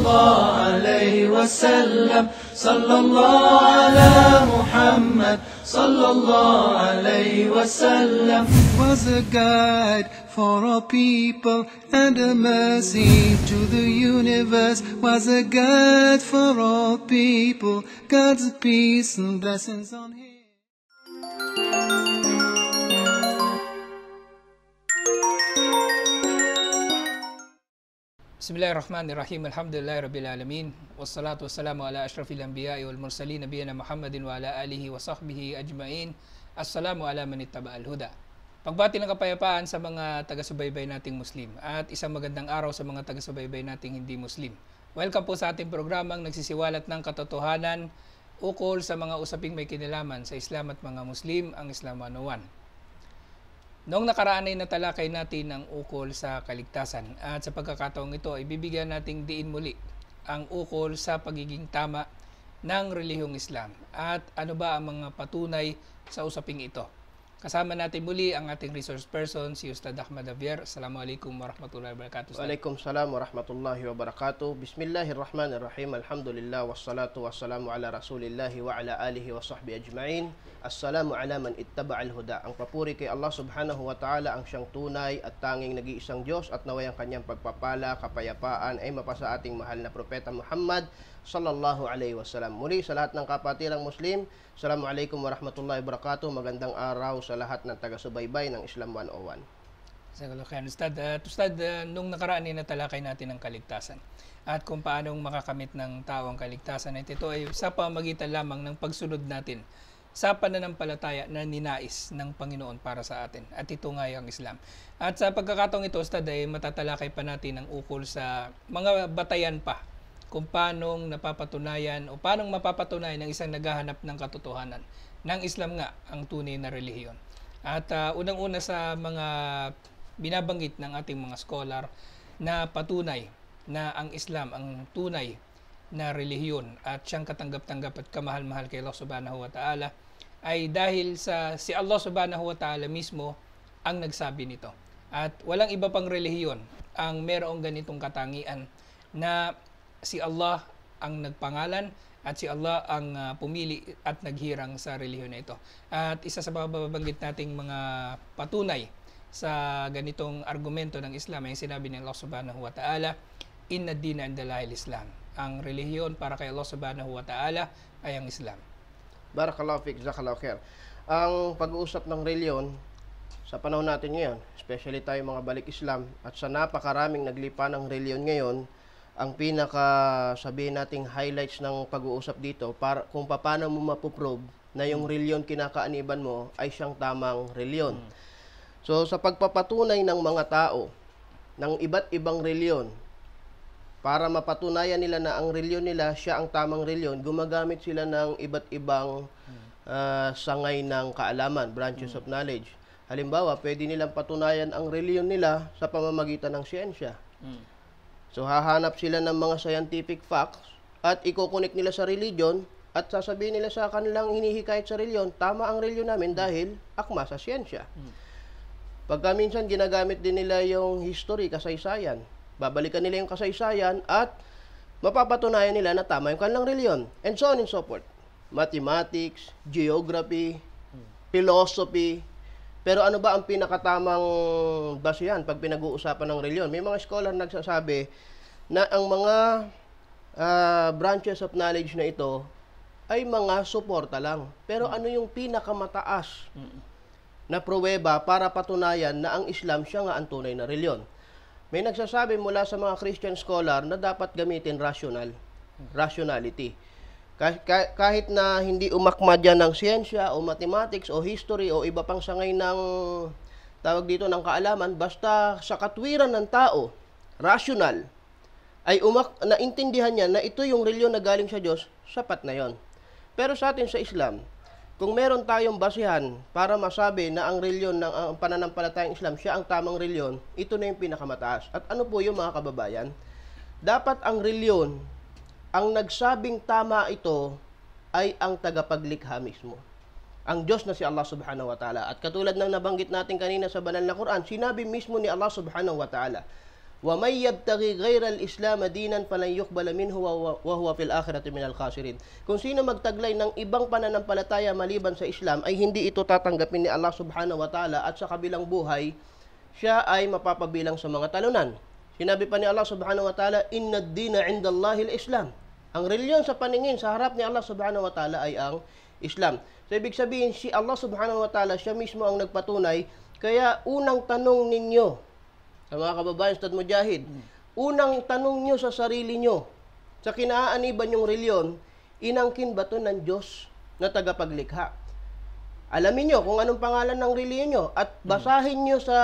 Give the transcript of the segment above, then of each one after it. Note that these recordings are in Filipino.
الله عليه وسلم صلى الله على محمد صلى الله عليه وسلم. Was a guide for all people and a mercy to the universe. Was a guide for all people, God's peace and blessings on him. Bismillahirrahmanirrahim. Alhamdulillahi Rabbil Alamin. Wassalatu wassalamu ala ashrafil anbiya'i wal mursalin nabiyina Muhammadin wa ala alihi wa sahbihi ajma'in. Assalamu ala man ittaba'al huda. Pagbati ng kapayapaan sa mga taga-subaybay nating Muslim at isang magandang araw sa mga taga-subaybay nating hindi Muslim. Welcome po sa ating programang nagsisiwalat ng katotohanan ukol sa mga usaping may kinalaman sa Islam at mga Muslim, ang Islam 101. Noong nakaraan ay natalakay natin ang ukol sa kaligtasan at sa pagkakataong ito ay bibigyan nating diin muli ang ukol sa pagiging tama ng relihiyong Islam at ano ba ang mga patunay sa usaping ito. Kasama natin muli ang ating resource person, si Ustad Ahmad Javier. Assalamualaikum warahmatullahi wabarakatuh. Waalaikumsalam warahmatullahi wabarakatuh. Bismillahirrahmanirrahim. Alhamdulillah wassalatu wassalamu ala rasulillahi wa ala alihi wa sahbihi ajma'in. Assalamu ala man ittaba'al huda. Ang papuri kay Allah subhanahu wa ta'ala, ang siyang tunay at tanging nag-iisang Diyos, at naway ang kanyang pagpapala, kapayapaan ay mapasa ating mahal na propeta Muhammad sallallahu alaihi wasallam. Muli sa lahat ng kapatirang Muslim, Assalamualaikum warahmatullahi wabarakatuh. Magandang araw sa lahat ng taga-subaybay ng Islam 101. Ustad, nung nakaraan ay natalakay natin ang kaligtasan at kung paanong makakamit ng tao ang kaligtasan. At ito ay sa pamagitan lamang ng pagsunod natin sa pananampalataya na ninais ng Panginoon para sa atin. At ito nga ang Islam. At sa pagkakataong ito, Ustad, ay matatalakay pa natin ang ukol sa mga batayan pa kung paanong napapatunayan o paanong mapapatunayan ng isang naghahanap ng katotohanan ng Islam nga ang tunay na relihiyon. At unang-una sa mga binabanggit ng ating mga scholar na patunay na ang Islam ang tunay na relihiyon at siyang katanggap-tanggap at kamahal-mahal kay Allah subhanahu wa ta'ala ay dahil sa si Allah subhanahu wa ta'ala mismo ang nagsabi nito. At walang iba pang relihiyon ang merong ganitong katangian na si Allah ang nagpangalan at si Allah ang pumili at naghirang sa relihiyon na ito. At isa sa babanggit nating mga patunay sa ganitong argumento ng Islam ay sinabi ng Allah subhanahu wa ta'ala, Inna dina indallahil Islam. Ang relihiyon para kay Allah subhanahu wa ta'ala ay ang Islam. Barakallahu fiik, jazakallahu khair. Ang pag-uusap ng reliyon sa panahon natin ngayon, especially tayo mga balik Islam, at sa napakaraming naglipa ng reliyon ngayon, ang pinaka sabihin nating highlights ng pag-uusap dito para kung paano mo mapuprove na yung reliyon kinakaaniban mo ay siyang tamang reliyon. So sa pagpapatunay ng mga tao ng iba't ibang reliyon, para mapatunayan nila na ang reliyon nila siya ang tamang reliyon, gumagamit sila ng iba't ibang sangay ng kaalaman, branches of knowledge. Halimbawa, pwede nilang patunayan ang reliyon nila sa pamamagitan ng siyensya. So, hahanap sila ng mga scientific facts at iko-connect nila sa religion at sasabihin nila sa kanilang hinihikayat sa religion, tama ang religion namin dahil akma sa siyensya. Pagka minsan ginagamit din nila yung history, kasaysayan. Babalikan nila yung kasaysayan at mapapatunayan nila na tama yung kanilang religion. And so on and so forth. Mathematics, geography, philosophy. Pero ano ba ang pinakatamang basihan pag pinag-uusapan ng reliyon? May mga scholar nagsasabi na ang mga branches of knowledge na ito ay mga suporta lang. Pero ano yung pinakamataas na pruweba para patunayan na ang Islam siya nga ang tunay na reliyon? May nagsasabi mula sa mga Christian scholar na dapat gamitin rationality. Kahit na hindi umakma dyan ng siyensya o mathematics o history o iba pang sangay ng tawag dito ng kaalaman, basta sa katwiran ng tao, rational, ay naintindihan niya na ito yung reliyon na galing sa Diyos, sapat na yon. Pero sa atin sa Islam, kung meron tayong basihan para masabi na ang reliyon ng pananampalatayang Islam, siya ang tamang reliyon, ito na yung pinakamataas. At ano po yung mga kababayan? Dapat ang reliyon, ang nagsabing tama ito ay ang tagapaglikha mismo. Ang Diyos na si Allah subhanahu wa ta'ala. At katulad ng nabanggit natin kanina sa banal na Quran, sinabi mismo ni Allah subhanahu wa ta'ala, Wa may yabtaghi ghayra al-islam dinan falan yuqbala minhu wa huwa fil akhirati minal khasirin. Kung sino magtaglay ng ibang pananampalataya maliban sa Islam ay hindi ito tatanggapin ni Allah subhanahu wa ta'ala at sa kabilang buhay siya ay mapapabilang sa mga talunan. Sinabi pa ni Allah subhanahu wa ta'ala, inna ad-dina 'indallahi al-Islam. Ang reliyon sa paningin sa harap ni Allah subhanahu wa ta'ala ay ang Islam. So ibig sabihin si Allah subhanahu wa ta'ala siya mismo ang nagpatunay. Kaya unang tanong ninyo sa mga kababayan Ustad Mujahid, unang tanong nyo sa sarili nyo, sa kinaaaniban yung reliyon, inangkin ba to ng Diyos na tagapaglikha? Alamin nyo kung anong pangalan ng reliyon nyo at basahin nyo sa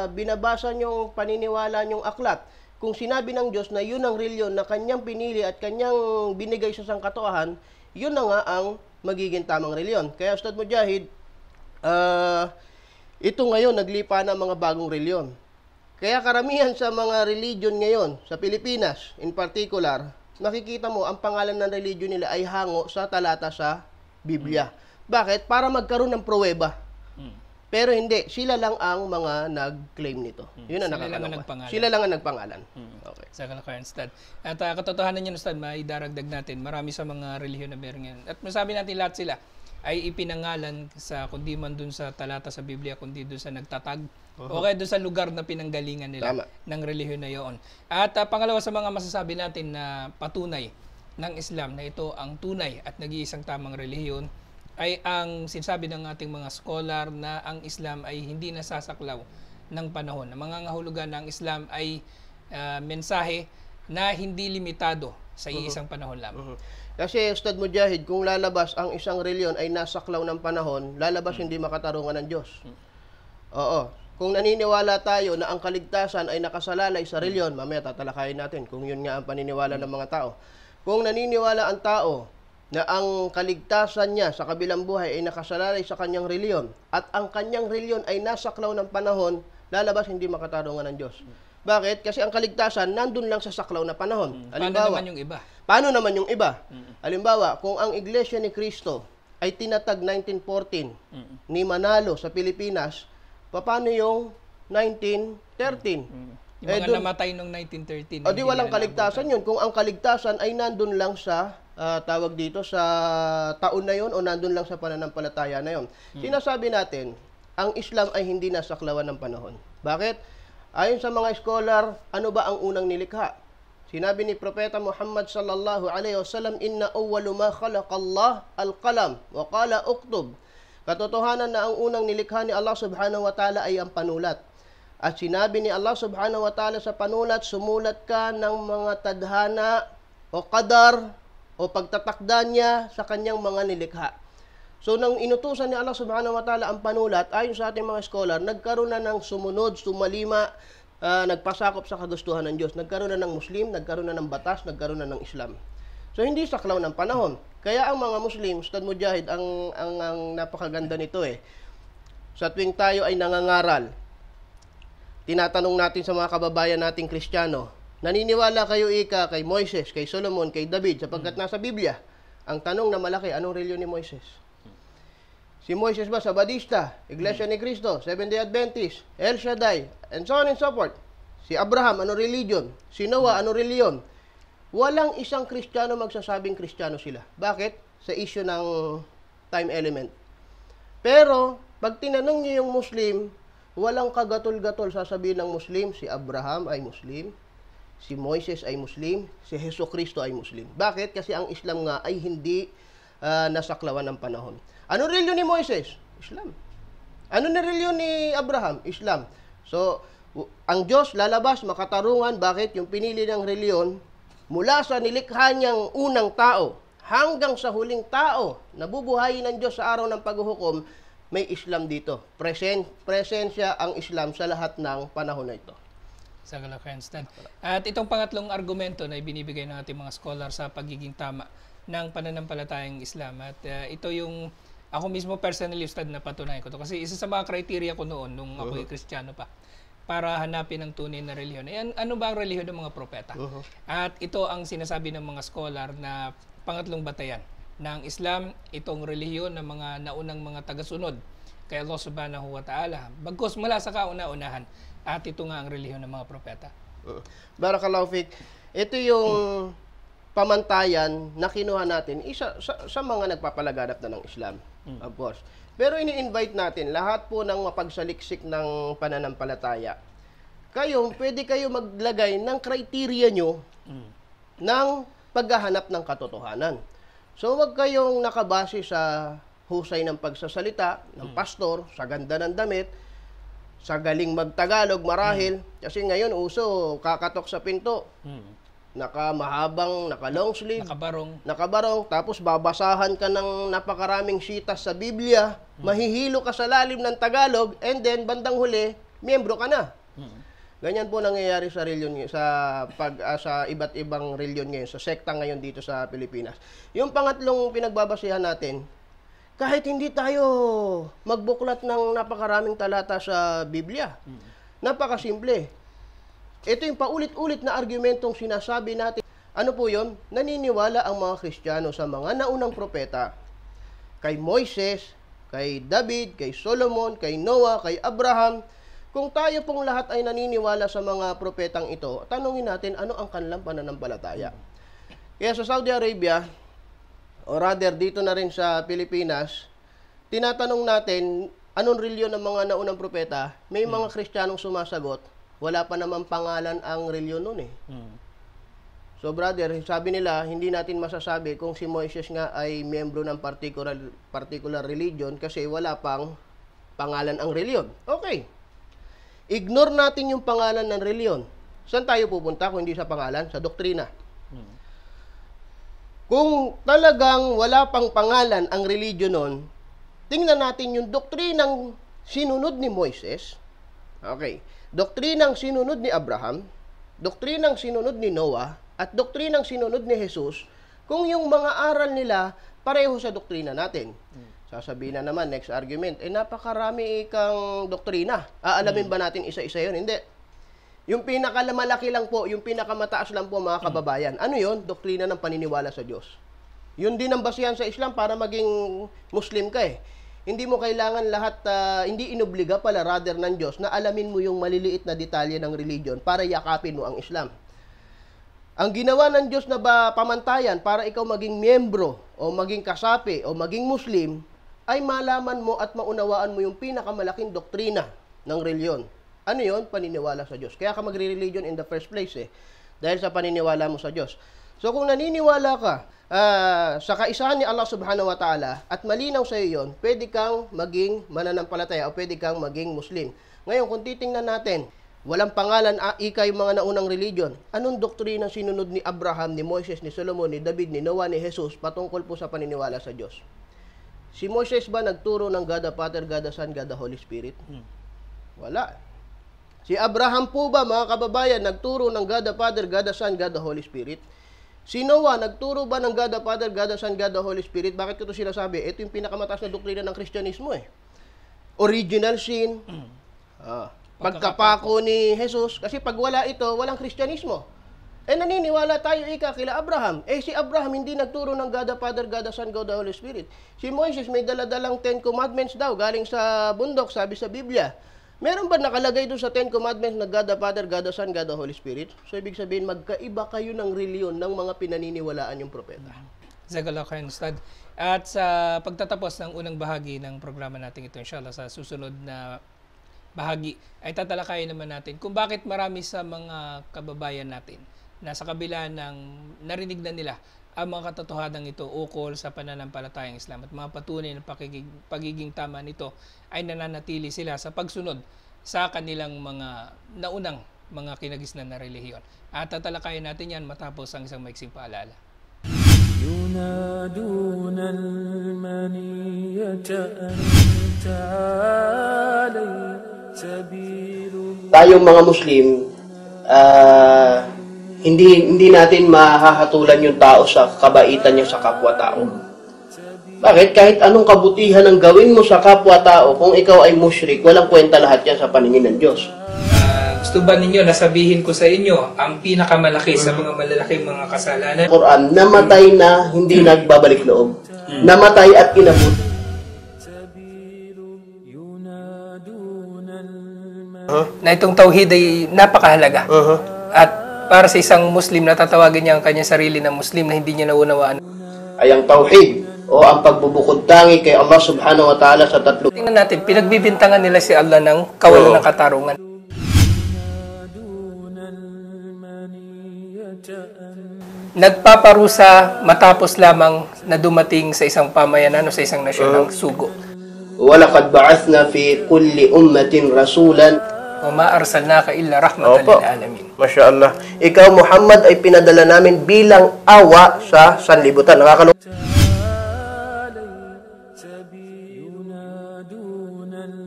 binabasa nyong paniniwala nyong aklat. Kung sinabi ng Diyos na yun ang reliyon na kanyang pinili at kanyang binigay sa sangkatuahan, yun na nga ang magiging tamang reliyon. Kaya Ustad Mujahid, ito ngayon naglipa ng mga bagong reliyon. Kaya karamihan sa mga religion ngayon sa Pilipinas, in particular, makikita mo ang pangalan ng religion nila ay hango sa talata sa Biblia. Bakit? Para magkaroon ng pruweba. Pero hindi, sila lang ang mga nag-claim nito. Yun ang nakakaloka. Sila lang ang nagpangalan. Okay. Sa kalakayan, Ustad. At katotohanan niyan, Ustad, maidaragdag natin, marami sa mga relihiyon na meron yan. At masabi natin lahat sila ay ipinangalan sa, kundi man dun sa talata sa Biblia, kundi dun sa nagtatag, o kaya dun sa lugar na pinanggalingan nila ng relihiyon na yun. At pangalawa sa mga masasabi natin na patunay ng Islam na ito ang tunay at nag-iisang tamang relihiyon, ay ang sinasabi ng ating mga scholar na ang Islam ay hindi nasasaklaw ng panahon. Ang mga ngahulugan ng Islam ay mensahe na hindi limitado sa iisang panahon lamang. Kasi Ustad Mujahid, kung lalabas ang isang reliyon ay nasaklaw ng panahon, lalabas hindi makatarungan ng Diyos. Oo. Kung naniniwala tayo na ang kaligtasan ay nakasalalay sa reliyon, mamaya tatalakayin natin kung yun nga ang paniniwala ng mga tao. Kung naniniwala ang tao na ang kaligtasan niya sa kabilang buhay ay nakasalalay sa kanyang reliyon at ang kanyang reliyon ay nasaklaw ng panahon, lalabas hindi makatarungan ng Diyos. Bakit? Kasi ang kaligtasan nandun lang sa saklaw na panahon. Paano naman yung iba? Paano naman yung iba? Halimbawa, kung ang Iglesia ni Cristo ay tinatag 1914 ni Manalo sa Pilipinas, paano yung 1913? Yung mga namatay noong 1913. O di walang kaligtasan yun. Kung ang kaligtasan ay nandun lang sa tawag dito sa taon na yon o nandun lang sa pananampalataya na yon. Sinasabi natin, ang Islam ay hindi nasaklawan ng panahon. Bakit? Ayon sa mga scholar, ano ba ang unang nilikha? Sinabi ni Propeta Muhammad sallallahu alaihi wasallam, inna awwalu ma khalaqa Allah al-qalam wa qala uktub. Katotohanan na ang unang nilikha ni Allah subhanahu wa ta'ala ay ang panulat. At sinabi ni Allah subhanahu wa ta'ala sa panulat, sumulat ka ng mga tadhana o qadar o pagtatakda niya sa kanyang mga nilikha. So, nang inutusan ni Allah subhanahu wa ta'ala ang panulat, ayon sa ating mga scholar, nagkaroon na ng sumunod, sumalima, nagpasakop sa kagustuhan ng Diyos. Nagkaroon na ng Muslim, nagkaroon na ng batas, nagkaroon na ng Islam. So, hindi saklaw ng panahon. Kaya ang mga Muslim, Ustad Mujahid, ang napakaganda nito sa tuwing tayo ay nangangaral, tinatanong natin sa mga kababayan nating Kristiyano, naniniwala kayo kay Moises, kay Solomon, kay David, sapagkat nasa Biblia. Ang tanong na malaki, anong reliyon ni Moises? Si Moises ba Sabadista, Iglesia ni Cristo, Seventh-day Adventist, El Shaddai, and so on and so forth. Si Abraham, anong religion? Si Noah, anong reliyon? Walang isang Kristiyano magsasabing Kristiyano sila. Bakit? Sa issue ng time element. Pero, pag tinanong niyo yung Muslim, walang kagatol-gatol sasabihin ng Muslim, si Abraham ay Muslim, si Moises ay Muslim, si Jesucristo ay Muslim. Bakit? Kasi ang Islam nga ay hindi nasaklawan ng panahon. Ano reliyon ni Moises? Islam. Ano na reliyon ni Abraham? Islam. So, ang Diyos lalabas, makatarungan. Bakit? Yung pinili ng reliyon, mula sa nilikha niyang unang tao, hanggang sa huling tao, nabubuhayin ng Diyos sa araw ng paghuhukom, may Islam dito. Presensya ang Islam sa lahat ng panahon na ito. Sa kalakayan, Ustad. At itong pangatlong argumento na ibinibigay ng ating mga scholar sa pagiging tama ng pananampalatayang Islam. At ito yung ako mismo personally, Ustad, na patunayan ko to. Kasi isa sa mga criteria ko noon, nung ako'y Kristiyano pa, para hanapin ang tunay na relihiyon. Ayan, ano ba ang relihiyon ng mga propeta? At ito ang sinasabi ng mga scholar na pangatlong batayan ng Islam, itong relihiyon ng mga naunang mga tagasunod kay Allah subhanahu wa ta'ala. Bagkus mula sa kauna-unahan. At ito nga ang relihiyon ng mga propeta. Barakallahu fik. Ito yung pamantayan na kinuha natin isa sa mga nagpapalaganap na ng Islam, of course. Pero ini-invite natin lahat po ng mapagsaliksik ng pananampalataya. Pwede kayo maglagay ng criteria nyo ng paghahanap ng katotohanan. So, wag kayong nakabase sa husay ng pagsasalita ng pastor, sa ganda ng damit, sa galing magtagalog marahil. Kasi ngayon, uso, kakatok sa pinto. Nakamahabang, naka-long sleeve, nakabarong, tapos babasahan ka ng napakaraming sitas sa Biblia, mahihilo ka sa lalim ng Tagalog, and then bandang huli, miyembro ka na. Ganyan po nangyayari sa reliyon sa iba't ibang reliyon ngayon, sa sekta ngayon dito sa Pilipinas. Yung pangatlong pinagbabasihan natin, kahit hindi tayo magbuklat ng napakaraming talata sa Biblia, napakasimple. Ito yung paulit-ulit na argumentong sinasabi natin. Ano po yun? Naniniwala ang mga Kristiyano sa mga naunang propeta. Kay Moises, kay David, kay Solomon, kay Noah, kay Abraham. Kung tayo pong lahat ay naniniwala sa mga propetang ito, tanungin natin ano ang kanilang pananampalataya. Kaya sa Saudi Arabia, o rather dito na rin sa Pilipinas, tinatanong natin anong reliyon ng mga naunang propeta. May mga Kristiyanong sumasagot, wala pa naman pangalan ang reliyon nun eh. So brother, sabi nila, hindi natin masasabi kung si Moises nga ay miyembro ng particular religion kasi wala pang pangalan ang reliyon. Okay. Ignore natin yung pangalan ng reliyon. Saan tayo pupunta kung hindi sa pangalan? Sa doktrina. Kung talagang wala pang pangalan ang religion nun, tingnan natin yung doktrinang sinunod ni Moises. Okay. Doktrinang sinunod ni Abraham, doktrinang sinunod ni Noah, at doktrinang sinunod ni Jesus, kung yung mga aral nila pareho sa doktrina natin. Sasabihin na naman, next argument, napakarami ikang doktrina. Aalamin ba natin isa-isa yun? Hindi. Yung pinakamalaki lang po, yung pinakamataas lang po mga kababayan. Ano yun? Doktrina ng paniniwala sa Diyos. Yun din ang basihan sa Islam para maging Muslim ka eh. Hindi mo kailangan lahat, hindi inobliga pala rather ng Diyos na alamin mo yung maliliit na detalye ng religion para yakapin mo ang Islam. Ang ginawa ng Diyos na pamantayan para ikaw maging miyembro o maging kasapi o maging Muslim ay malaman mo at maunawaan mo yung pinakamalaking doktrina ng reliyon. Ano yon? Paniniwala sa Diyos. Kaya ka magre-religion in the first place eh. Dahil sa paniniwala mo sa Diyos. So kung naniniwala ka sa kaisahan ni Allah subhanahu wa ta'ala at malinaw sa iyo yun, pwede kang maging mananampalataya o pwede kang maging Muslim. Ngayon, kung titingnan natin, walang pangalan, ika yung mga naunang religion. Anong doktrina sinunod ni Abraham, ni Moises, ni Solomon, ni David, ni Noah, ni Jesus patungkol po sa paniniwala sa Diyos? Si Moises ba nagturo ng God the Father, God the Son, God the Holy Spirit? Wala. Si Abraham po ba, mga kababayan, nagturo ng God the Father, God the Son, God the Holy Spirit? Si Noah, nagturo ba ng God the Father, God the Son, God the Holy Spirit? Bakit ko ito sinasabi? Ito yung pinakamataas na doktrina ng Kristyanismo eh. Original sin, pagkapako ni Jesus. Kasi pag wala ito, walang Kristyanismo. Naniniwala tayo kila Abraham. Si Abraham hindi nagturo ng God the Father, God the Son, God the Holy Spirit. Si Moises may daladalang 10 commandments daw galing sa bundok, sabi sa Biblia. Meron ba nakalagay doon sa 10 commandments na God the Father, God the Son, God the Holy Spirit? So, ibig sabihin, magkaiba kayo ng reliyon ng mga pinaniniwalaan yung propeta. Jazakallahu khairan, Ustad. At sa pagtatapos ng unang bahagi ng programa natin ito, inshallah, sa susunod na bahagi, ay tatalakayin naman natin kung bakit marami sa mga kababayan natin na sa kabila ng narinig na nila ang mga katotohanan ito ukol sa pananampalatayang Islam at mga patunay ng pagiging tama nito ay nananatili sila sa pagsunod sa kanilang mga naunang mga kinagisnan na relihiyon. At tatalakayin natin yan matapos ang isang maiksing paalala. ينادون المنية أنت علي سبيل. Tayong mga Muslim, hindi natin mahahatulan yung tao sa kabaitan niya sa kapwa-tao. Bakit? Kahit anong kabutihan ang gawin mo sa kapwa-tao, kung ikaw ay musyrik, walang kwenta lahat yan sa paningin ng Diyos. Gusto ba ninyo nasabihin ko sa inyo ang pinakamalaki sa mga malalaking mga kasalanan? Quran, namatay na hindi nagbabalik loob. Namatay at inabot. Na itong tauhid ay napakahalaga. At para sa isang Muslim na tatawagin niya ang kanyang sarili na Muslim na hindi niya naunawaan. Ay ang tauhid o ang pagbubukod tangi kay Allah subhanahu wa ta'ala sa tatlo. Tingnan natin, pinagbibintangan nila si Allah ng kawalan ng katarungan. Nagpaparusa matapos lamang na dumating sa isang pamayanan o sa isang nasyon ng sugo. Walaqad ba'athna fi kulli ummatin rasulan. Wa ma arsalnaka illa rahmatan lil alamin. Masya Allah. Ikaw Muhammad ay pinadala namin bilang awa sa sanlibutan.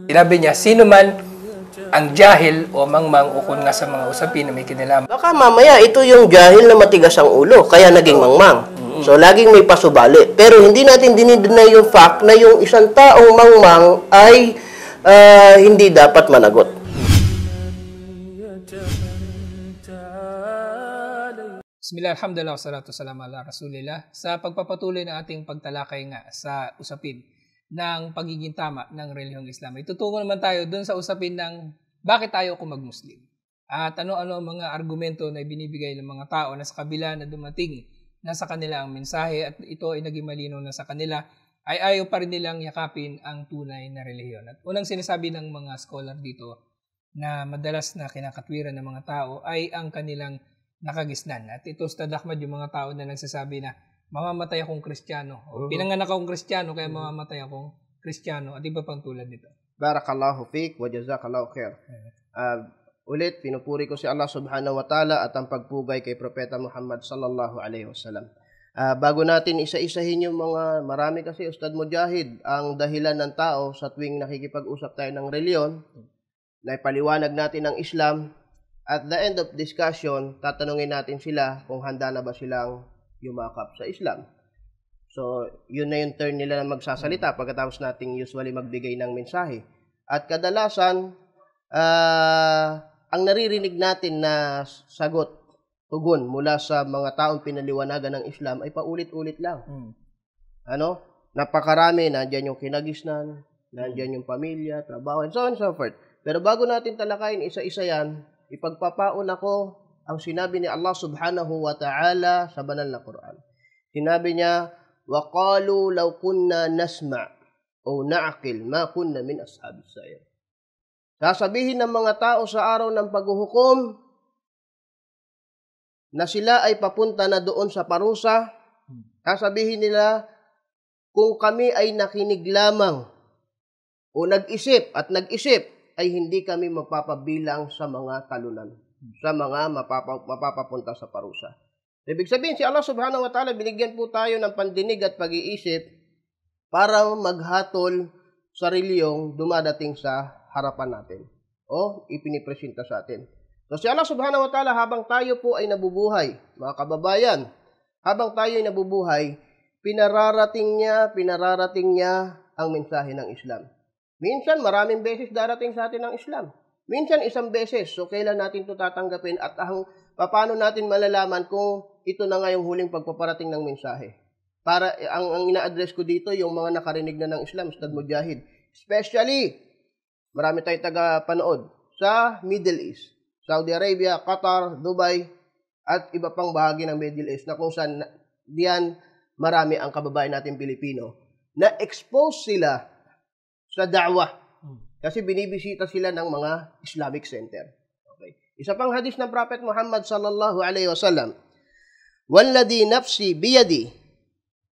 Sinabi niya, sino man ang jahil o mangmang ukol nga sa mga usapin na may kinalaman. Baka mamaya ito yung jahil na matigas ang ulo, kaya naging mangmang. So, laging may pasubali. Pero hindi natin dinideny yung fact na yung isang taong mangmang ay hindi dapat managot. Bismillah, alhamdulillah, wassalatu wassalamu ala rasulillah. Sa pagpapatuloy ng ating pagtalakay nga sa usapin ng pagiging tama ng relihiyong Islam, itutungo naman tayo dun sa usapin ng bakit tayo kung mag-Muslim. At ano-ano ang mga argumento na binibigay ng mga tao na sa kabila na dumating na sa kanila ang mensahe at ito ay naging malinaw na sa kanila, ay ayaw pa rin nilang yakapin ang tunay na relihiyon. At unang sinasabi ng mga scholar dito na madalas na kinakatwiran ng mga tao ay ang kanilang nakagisnan. At ito, Ustad Ahmad, yung mga tao na nagsasabi na mamamatay akong Kristiyano. Pinanganak akong Kristiyano, kaya mamamatay akong Kristiyano. At iba pang tulad nito. Barakallahu fiqh wa jazakallahu khair. Ulit, pinupuri ko si Allah subhanahu wa ta'ala at ang pagpugay kay Propeta Muhammad sallallahu alaihi wasallam. Bago natin isa-isahin yung mga, marami kasi Ustad Mujahid, ang dahilan ng tao sa tuwing nakikipag-usap tayo ng reliyon, na ipaliwanag natin ang Islam. At the end of discussion, tatanungin natin sila kung handa na ba silang yumakap sa Islam. So, yun na yung turn nila na magsasalita pagkatapos nating usually magbigay ng mensahe. At kadalasan, ang naririnig natin na sagot, tugon mula sa mga taong pinaliwanagan ng Islam ay paulit-ulit lang. Ano? Napakarami, nandiyan yung kinagisnan, nandiyan yung pamilya, trabaho, and so on and so forth. Pero bago natin talakayin isa-isa yan, ipagpapaon ako ang sinabi ni Allah subhanahu wa ta'ala sa banal na Quran. Sinabi niya, وَقَالُوا لَوْ كُنَّا نَسْمَعْ أَوْ نَعْقِلْ مَا كُنَّا مِنْ أَصْحَابِ السَّعِيرِ. Sasabihin ng mga tao sa araw ng paghuhukom na sila ay papunta na doon sa parusa. Sasabihin nila, kung kami ay nakinig lamang o nag-isip at nag-isip, ay hindi kami mapapabilang sa mga talunan, sa mga mapapapunta sa parusa. Ibig sabihin, si Allah subhanahu wa ta'ala, binigyan po tayo ng pandinig at pag-iisip para maghatol sa reliyong dumadating sa harapan natin o ipinipresenta sa atin. So si Allah subhanahu wa ta'ala, habang tayo po ay nabubuhay, mga kababayan, habang tayo ay nabubuhay, pinararating niya ang mensahe ng Islam. Minsan, maraming beses darating sa atin ang Islam. Minsan, isang beses. So, kailan natin ito tatanggapin at paano natin malalaman kung ito na nga yung huling pagpaparating ng mensahe. Para, ang ina-address ko dito, yung mga nakarinig na ng Islam, Ustad Mujahid. Especially, marami tayong taga-panood sa Middle East. Saudi Arabia, Qatar, Dubai, at iba pang bahagi ng Middle East na kung saan diyan marami ang kababayan natin Pilipino na expose sila sa da'wah. Kasi binibisita sila ng mga Islamic center. Okay. Isa pang hadis ng Prophet Muhammad sallallahu alaihi wasallam. Walladhi nafsi biyadi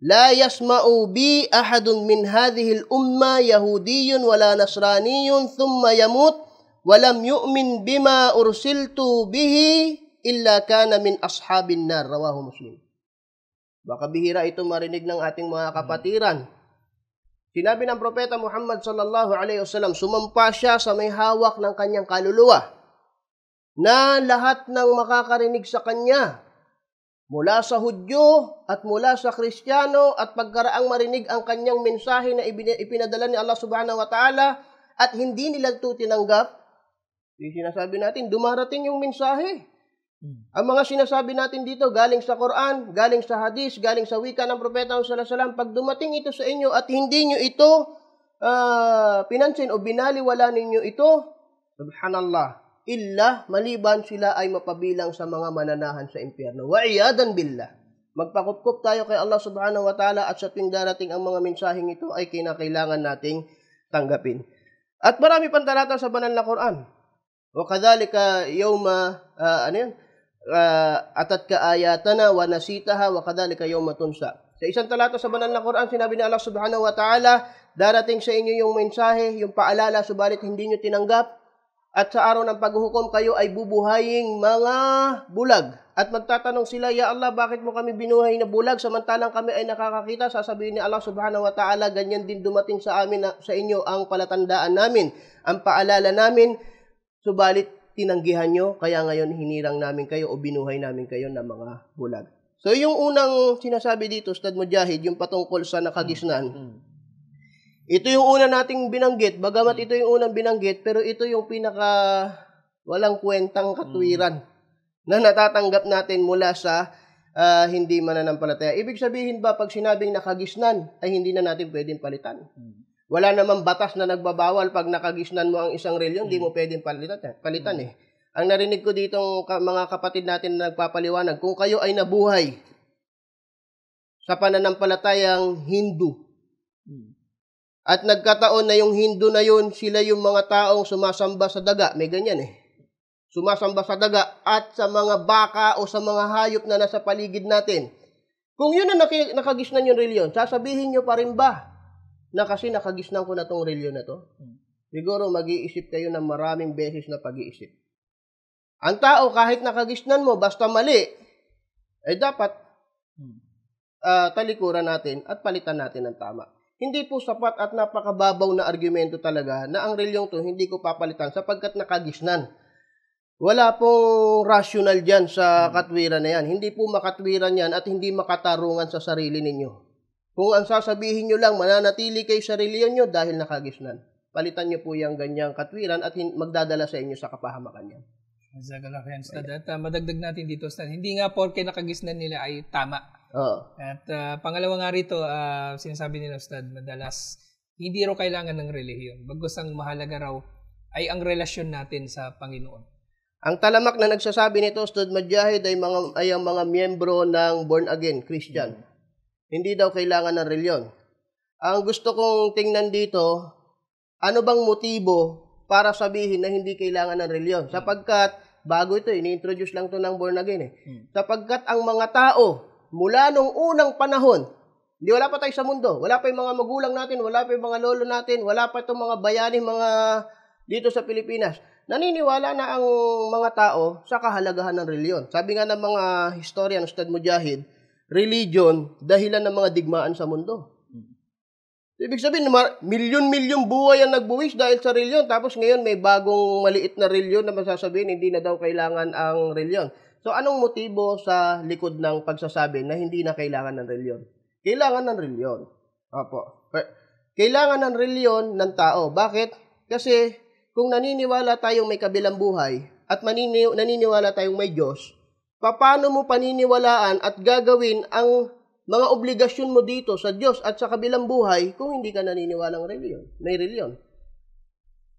la yasma'u bi ahadun min hadhihi al-umma yahudiyyun wala nasraniyyun thumma yamut wa lam yu'min bima ursiltu bihi illa kana min ashabin nar. Rawahu Muslim. Baka bihira ito marinig ng ating mga kapatiran. Sinabi ng Propeta Muhammad sallallahu alaihi wasallam, sumampa siya sa may hawak ng kanyang kaluluwa na lahat ng makakarinig sa kanya mula sa Hudyo at mula sa Kristiyano at pagkaraang marinig ang kanyang mensahe na ipinadala ni Allah subhanahu wa ta'ala at hindi nila ito tinanggap, sinasabi natin, dumarating yung mensahe. Ang mga sinasabi natin dito, galing sa Quran, galing sa hadis, galing sa wika ng Propeta sallallahu alaihi wasallam, pag dumating ito sa inyo at hindi nyo ito pinansin o binaliwala ninyo ito, subhanallah, illa maliban sila ay mapabilang sa mga mananahan sa impyerno. Wa iyadan billah. Magpakupkup tayo kay Allah subhanahu wa ta'ala at sa tuwing darating ang mga mensaheng ito ay kinakailangan nating tanggapin. At marami pang talata sa banal na Quran. Wa kadhalika yawma atatka ayatana wa nasitaha wa kadhalika yawma tunsa. Sa isang talata sa banal na Quran, sinabi ni Allah subhanahu wa ta'ala, darating sa inyo yung mensahe, yung paalala, subalit hindi nyo tinanggap. At sa araw ng paghuhukom, kayo ay bubuhaying mga bulag. At magtatanong sila, Ya Allah, bakit mo kami binuhay na bulag? Samantalang kami ay nakakakita, sasabihin ni Allah subhanahu wa ta'ala, ganyan din dumating sa amin, sa inyo ang palatandaan namin, ang paalala namin, subalit tinanggihan nyo, kaya ngayon hinirang namin kayo o binuhay namin kayo na mga bulag. So yung unang sinasabi dito, Ustad Mujahid, yung patungkol sa nakagisnan, ito yung una nating binanggit, bagamat ito yung unang binanggit, pero ito yung pinaka walang kwentang katwiran na natatanggap natin mula sa hindi mananampalataya. Ibig sabihin ba, pag sinabing nakagisnan, ay hindi na natin pwedeng palitan? Wala namang batas na nagbabawal pag nakagisnan mo ang isang reliyon, hindi mo pwedeng palitan eh. Ang narinig ko dito mga kapatid natin na nagpapaliwanag, kung kayo ay nabuhay sa pananampalatayang Hindu, at nagkataon na yung Hindu na yun, sila yung mga taong sumasamba sa daga. May ganyan eh. Sumasamba sa daga at sa mga baka o sa mga hayop na nasa paligid natin. Kung yun na nakagisnan yung reliyon, sasabihin nyo pa rin ba na kasi nakagisnan ko na tong reliyon na to? Siguro mag-iisip kayo ng maraming beses na pag-iisip. Ang tao, kahit nakagisnan mo, basta mali, ay dapat talikuran natin at palitan natin ng tama. Hindi po sapat at napakababaw na argumento talaga na ang reliyong to hindi ko papalitan sapagkat nakagisnan. Wala pong rational dyan sa katwiran na yan. Hindi po makatwiran yan at hindi makatarungan sa sarili ninyo. Kung ang sasabihin nyo lang, mananatili kayo sa reliyon nyo dahil nakagisnan. Palitan nyo po yung ganyang katwiran at magdadala sa inyo sa kapahamakan yan. Jazakallah, Ustad. At madagdag natin dito, Ustad, hindi nga porke nakagisnan nila ay tama. At pangalawa nga rito, sinasabi nila, Ustad, madalas hindi raw kailangan ng relihiyon. Bagkus ang mahalaga raw ay ang relasyon natin sa Panginoon. Ang talamak na nagsasabi nito, Ustad Mujahid, ay ang mga miyembro ng born again, Christian. Hindi daw kailangan ng reliyon. Ang gusto kong tingnan dito, ano bang motibo para sabihin na hindi kailangan ng reliyon? Sapagkat, bago ito, ini-introduce lang to ng born again eh. Sapagkat ang mga tao, mula nung unang panahon, hindi wala pa tayo sa mundo, wala pa yung mga magulang natin, wala pa yung mga lolo natin, wala pa itong mga bayani, mga dito sa Pilipinas, naniniwala na ang mga tao sa kahalagahan ng reliyon. Sabi nga ng mga historian, Ustad Mujahid, religion, dahilan ng mga digmaan sa mundo. Ibig sabihin, milyon-milyon buhay ang nagbuwis dahil sa reliyon, tapos ngayon may bagong maliit na reliyon na masasabihin, hindi na daw kailangan ang reliyon. So, anong motibo sa likod ng pagsasabi na hindi na kailangan ng reliyon? Kailangan ng reliyon. Opo. Kailangan ng reliyon ng tao. Bakit? Kasi, kung naniniwala tayong may kabilang buhay at naniniwala tayong may Diyos, paano mo paniniwalaan at gagawin ang mga obligasyon mo dito sa Diyos at sa kabilang buhay kung hindi ka naniniwalang reliyon? May reliyon.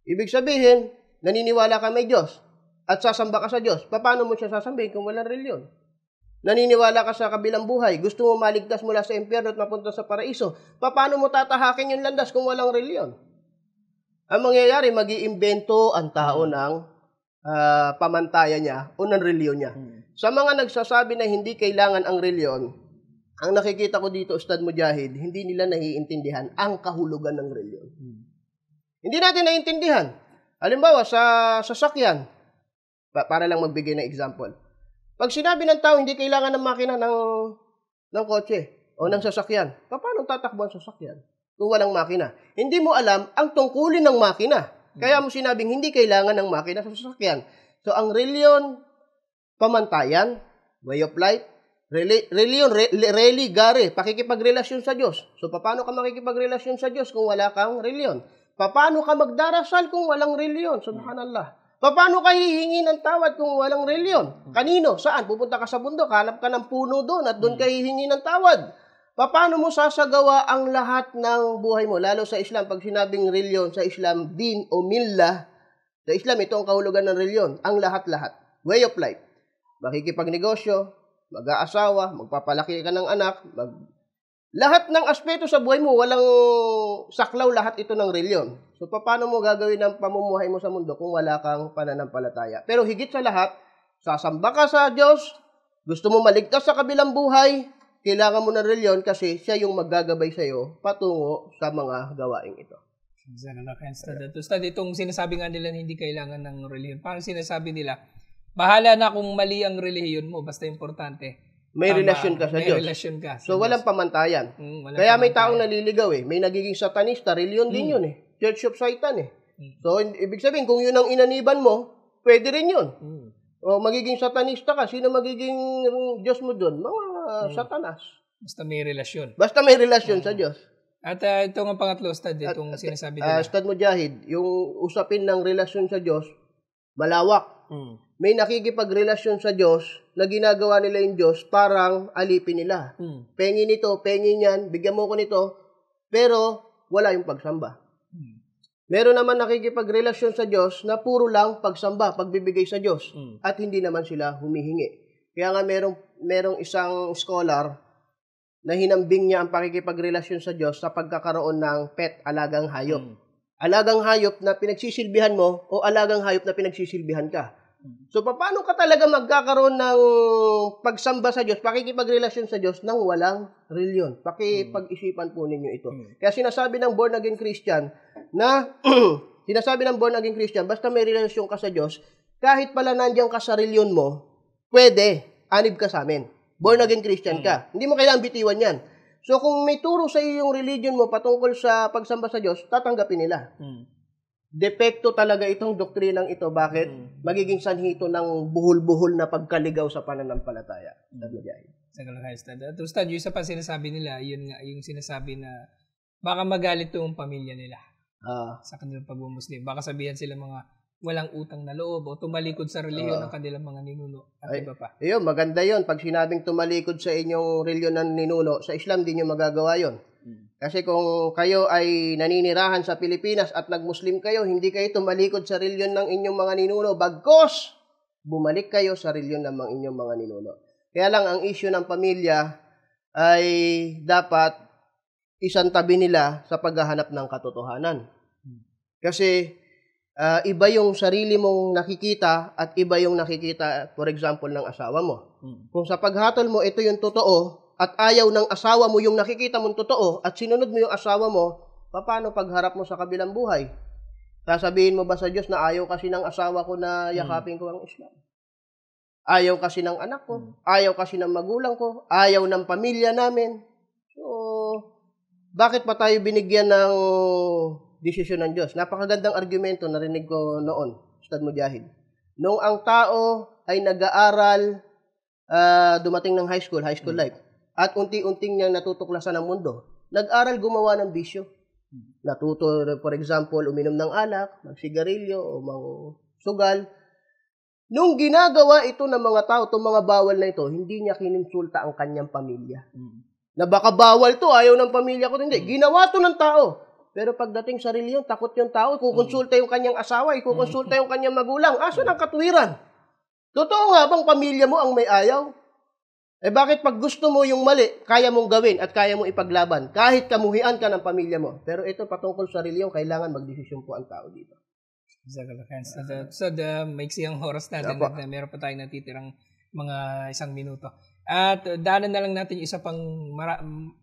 Ibig sabihin, naniniwala ka may Diyos at sasamba ka sa Diyos, paano mo siya sasambihin kung walang reliyon? Naniniwala ka sa kabilang buhay, gusto mo maligtas mula sa impyerno at mapunta sa paraiso, paano mo tatahakin yung landas kung walang reliyon? Ang mangyayari, mag-iimbento ang tao ng pamantayan niya o ng reliyon niya. Sa mga nagsasabi na hindi kailangan ang reliyon, ang nakikita ko dito, Ustad Mujahid, hindi nila naiintindihan ang kahulugan ng reliyon. Hindi natin naiintindihan. Halimbawa, sa sasakyan, para lang magbigay ng example. Pag sinabi ng tao, hindi kailangan ng makina ng kotse o ng sasakyan, paano tatakbo ang sasakyan kung walang makina? Hindi mo alam ang tungkulin ng makina. Kaya mo sinabing hindi kailangan ng makina sa sasakyan. So, ang reliyon, pamantayan, way of life, reliyon, religare, pakikipagrelasyon sa Diyos. So, paano ka makikipagrelasyon sa Diyos kung wala kang reliyon? Paano ka magdarasal kung walang reliyon? Subhanallah. Paano ka hihingi ng tawad kung walang reliyon? Kanino? Saan? Pupunta ka sa bundok, hanap ka ng puno doon at doon ka hihingi ng tawad. Paano mo sasagawa ang lahat ng buhay mo? Lalo sa Islam, pag sinabing reliyon sa Islam, din o millah, Sa Islam, ito ang kahulugan ng reliyon. Ang lahat-lahat. Way of life. Makikipagnegosyo, mag-aasawa, magpapalaki ka ng anak, lahat ng aspeto sa buhay mo, walang saklaw lahat ito ng reliyon. So, paano mo gagawin ang pamumuhay mo sa mundo kung wala kang pananampalataya? Pero higit sa lahat, sasamba ka sa Diyos, gusto mo maligtas sa kabilang buhay, kailangan mo ng reliyon kasi siya yung maggagabay sa iyo patungo sa mga gawaing ito. Ustad, itong sinasabi nga nila na hindi kailangan ng relihiyon. Parang sinasabi nila, bahala na kung mali ang relihiyon mo, basta importante. May relasyon ka sa Diyos. May relasyon ka. So, walang pamantayan. Walang Kaya may pamantayan. taong naliligaw eh. May nagiging satanista, reliyon din yun eh. Church of Satan eh. So, ibig sabihin, kung yun ang inaniban mo, pwede rin yun. O magiging satanista ka, sino magiging Diyos mo doon? Mga satanas. Basta may relasyon. Basta may relasyon sa Diyos. At ito nga pangatlo, Ustad, itong sinasabi nila. Ustad Mujahid, yung usapin ng relasyon sa Diyos, malawak. May nakikipagrelasyon sa Diyos na ginagawa nila yung Diyos parang alipin nila. Pengi nito, pengi niyan, bigyan mo ko nito, pero wala yung pagsamba. Meron naman nakikipagrelasyon sa Diyos na puro lang pagsamba, pagbibigay sa Diyos, at hindi naman sila humihingi. Kaya nga merong isang scholar na hinambing niya ang pakikipagrelasyon sa Diyos sa pagkakaroon ng pet, alagang hayop. Alagang hayop na pinagsisilbihan mo o alagang hayop na pinagsisilbihan ka. So, paano ka talaga magkakaroon ng pagsamba sa Diyos, pakikipagrelasyon sa Diyos nang walang reliyon? Pakipag-isipan po ninyo ito. Kaya sinasabi ng born-again Christian basta may relasyon ka sa Diyos, kahit pala nandiyan ka sa reliyon mo, pwede, anib ka sa amin. Born-again Christian ka. Hindi mo kailangang bitiwan yan. So, kung may turo sa iyo yung religion mo patungkol sa pagsamba sa Diyos, tatanggapin nila. Depekto talaga itong doktrinang ito. Bakit? Magiging sanhi ito ng buhol-buhol na pagkaligaw sa pananampalataya. At Ustad, yung isa pa sinasabi nila, yun nga, yung sinasabi na baka magalit yung pamilya nila sa kanilang pagmumuslim. Baka sabihan sila mga walang utang na loob o tumalikod sa reliyon ng kanilang mga ninuno at iba pa. Ayun, maganda yon. Pag sinabing tumalikod sa inyong reliyon ng ninuno, sa Islam din nyo magagawa yon. Kasi kung kayo ay naninirahan sa Pilipinas at nagmuslim kayo, hindi kayo tumalikod sa reliyon ng inyong mga ninuno, bagkos bumalik kayo sa reliyon ng inyong mga ninuno. Kaya lang, ang issue ng pamilya ay dapat isang tabi nila sa paghahanap ng katotohanan. Kasi iba yung sarili mong nakikita at iba yung nakikita, for example, ng asawa mo. Kung sa paghatol mo, ito yung totoo, at ayaw ng asawa mo yung nakikita mong totoo, at sinunod mo yung asawa mo, paano pagharap mo sa kabilang buhay? Sasabihin mo ba sa Diyos na ayaw kasi ng asawa ko na yakapin ko ang Islam? Ayaw kasi ng anak ko, ayaw kasi ng magulang ko, ayaw ng pamilya namin. So, bakit pa tayo binigyan ng desisyon ng Diyos? Napakagandang argumento narinig ko noon, Ustad Mujahid. Nung ang tao ay nag-aaral, dumating ng high school life, at unti-unting niyang natutuklasan ng mundo, nag-aral gumawa ng bisyo. Natuto, for example, uminom ng alak, magsigarilyo, o sugal. Nung ginagawa ito ng mga tao, itong mga bawal na ito, hindi niya kininsulta ang kanyang pamilya. Na baka bawal to, ayaw ng pamilya ko, hindi. Ginawa to ng tao. Pero pagdating sa reliyon, takot yung tao, ikukonsulta yung kanyang asawa, ikukonsulta yung kanyang magulang. Asan ang katuwiran? Totoo nga bang pamilya mo ang may ayaw? Bakit pag gusto mo yung mali, kaya mong gawin at kaya mong ipaglaban, kahit kamuhian ka ng pamilya mo. Pero ito patungkol sa reliyon, kailangan magdesisyon po ang tao dito. So, maiksi ang oras natin at meron pa tayong natitirang mga 1 minuto. At daanan na lang natin isa pang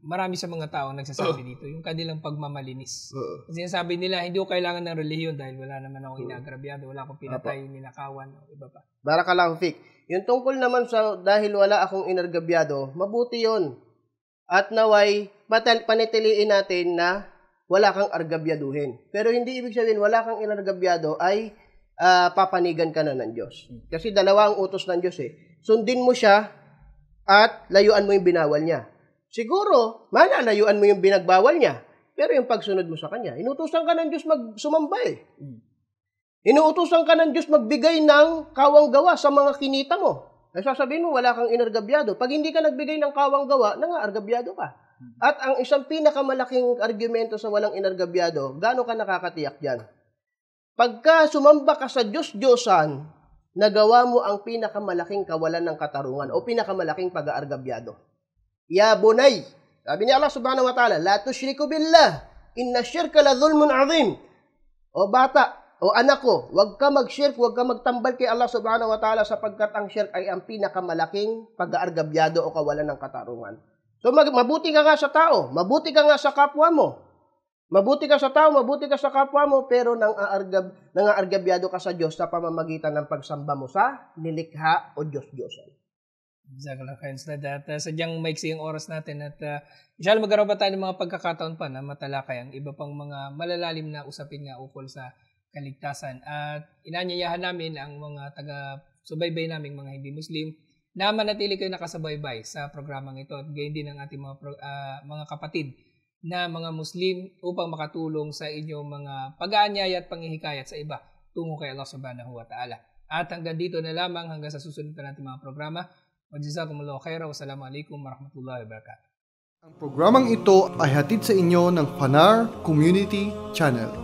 marami sa mga tao nagsasabi dito, yung kanilang pagmamalinis. Kasi sinasabi nila, hindi ko kailangan ng relihiyon dahil wala naman akong inagrabyado, wala akong pinatay, ninakawan, o iba pa. Barakallahu fik. Yung tungkol naman sa dahil wala akong inargabyado, mabuti yon. At naway, panitiliin natin na wala kang argabyaduhin. Pero hindi ibig sabihin, wala kang inargabyado ay papanigan ka na ng Diyos. Kasi dalawa ang utos ng Diyos eh. Sundin mo siya at layuan mo yung binawal niya. Siguro, layuan mo yung binagbawal niya. Pero yung pagsunod mo sa Kanya, inutusan ka ng Diyos magsumamba eh. Inuutusan ka ng Diyos magbigay ng kawang gawa sa mga kinita mo. Ay sasabihin mo, wala kang inargabyado. Pag hindi ka nagbigay ng kawang gawa, argabyado ka. At ang isang pinakamalaking argumento sa walang inargabyado, gaano ka nakakatiyak dyan? Pagka sumamba ka sa Diyos-Diyosan, nagawa mo ang pinakamalaking kawalan ng katarungan o pinakamalaking pag-aargabyado. Ya bunay, sabi ni Allah subhanahu wa ta'ala, la tushriku billah, inna syirka la dhulmun azim. O bata, o anak ko, huwag ka mag-shirk, huwag ka magtambal kay Allah subhanahu wa ta'ala sapagkat ang shirk ay ang pinakamalaking pag-aargabyado o kawalan ng katarungan. So mabuti ka nga sa tao, mabuti ka nga sa kapwa mo. Mabuti ka sa tao, mabuti ka sa kapwa mo, pero nangaargabyado ka sa Diyos sa pamamagitan ng pagsamba mo sa nilikha o Diyos-Diyosan. Jazakallah khairan Ustad. At sadyang maiksi ang oras natin at inshallah magkaroon pa tayo ng mga pagkakataon pa na matalakay ang iba pang mga malalalim na usapin nga ukol sa kaligtasan. At inanyayahan namin ang mga taga-subaybay naming mga hindi Muslim na manatili kayo nakasabaybay sa programang ito at gayon din ang ating mga kapatid na mga Muslim upang makatulong sa inyong mga pag-aanyaya at panghihikayat sa iba tungo kay Allah subhanahu wa ta'ala. At hanggang dito na lamang hanggang sa susunod na natin mga programa. Wajazakumullahu khairan. Wassalamualaikum warahmatullahi wabarakatuh. Ang programang ito ay hatid sa inyo ng Fanar Community Channel.